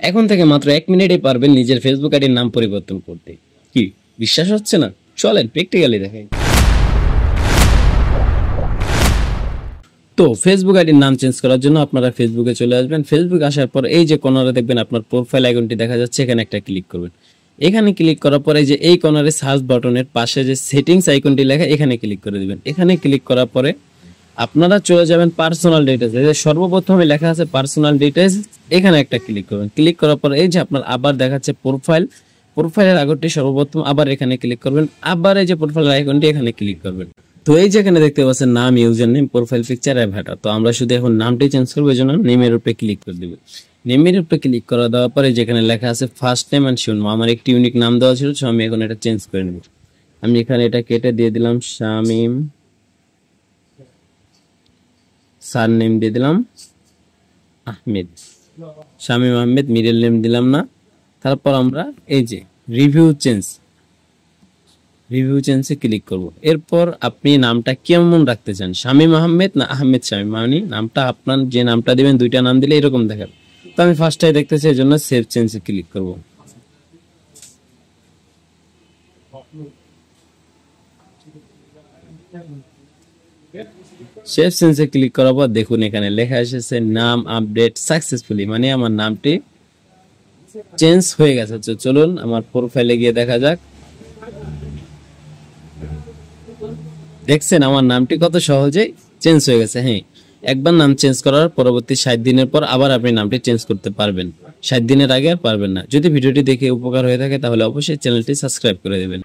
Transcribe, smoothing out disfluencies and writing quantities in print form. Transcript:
এখন থেকে মাত্র 1 মিনিটেই পারবেন নিজের ফেসবুক আইডির নাম পরিবর্তন করতে। কি বিশ্বাস হচ্ছে না? চলেন প্র্যাকটিক্যালি দেখাই। তো ফেসবুক আইডির নাম চেঞ্জ করার জন্য আপনারা ফেসবুকে চলে আসবেন। ফেসবুক আসার পর এই যে কর্নারে দেখবেন আপনার প্রোফাইল আইকনটি দেখা যাচ্ছে, এখানে একটা ক্লিক করবেন। এখানে ক্লিক করার পরে যে এই কর্নারে সার্চ বাটনের পাশে যে সেটিংস আইকনটি লেখা, এখানে ক্লিক করে দিবেন। এখানে ক্লিক করার পরে আপনারা চলে যাবেন পার্সোনাল ডিটেইলস। এই যে সর্বপ্রথমে লেখা আছে পার্সোনাল ডিটেইলস, এখানে একটা ক্লিক করবেন। ক্লিক করার পরে এই যে আপনার আবার দেখাচ্ছে প্রোফাইল, প্রোফাইলের আগরটি সর্বপ্রথম আবার এখানে ক্লিক করবেন। আবার এই যে প্রোফাইল আইকনটি এখানে ক্লিক করবেন। তো এই যে এখানে দেখতে পাচ্ছেন নাম, user name, profile picture, Avatar. তো আমরা শুধু এখন নামটি চেঞ্জ করবো, এই জন্য নেমের উপরে ক্লিক করে দেব। নেমের উপরে ক্লিক করা দেওয়ার পরে যেখানে লেখা আছে ফার্স্ট নেম এন্ড শিওর, আমার একটি ইউনিক নাম দেওয়া ছিল, আমি এখন এটা চেঞ্জ করে নেব। আমি এখানে এটা কেটে দিয়ে দিলাম শামিম, সার নেম দিয়ে দিলাম আহমেদ, শামিম আহমেদ, মিডল নেম দিলাম না। তারপর আমরা এই যে রিভিউ চেঞ্জে ক্লিক করব। এরপর আপনি নামটা কেমন রাখতে চান, শামিম আহমেদ না আহমেদ শামিম, মানে নামটা আপনার যে নামটা দিবেন দুইটা নাম দিলে এরকম দেখাবে। তো আমি ফার্স্টটাই দেখতেছি, এই জন্য সেভ চেঞ্জে ক্লিক করব। সেভ চেঞ্জে ক্লিক করার পর দেখুন এখানে লেখা এসেছে নাম আপডেট সাকসেসফুলি, মানে আমার নামটি চেঞ্জ হয়ে গেছে। তো চলুন আমার প্রোফাইলে গিয়ে দেখা যাক। দেখছেন আমার নামটি কত সহজেই চেঞ্জ হয়ে গেছে। হ্যাঁ, একবার নাম চেঞ্জ করার পরবর্তী 60 দিনের পর আবার আপনি নামটি চেঞ্জ করতে পারবেন, 60 দিনের আগে আর পারবেন না। যদি ভিডিওটি দেখে উপকার হয়ে থাকে তাহলে অবশ্যই চ্যানেলটি সাবস্ক্রাইব করে দেবেন।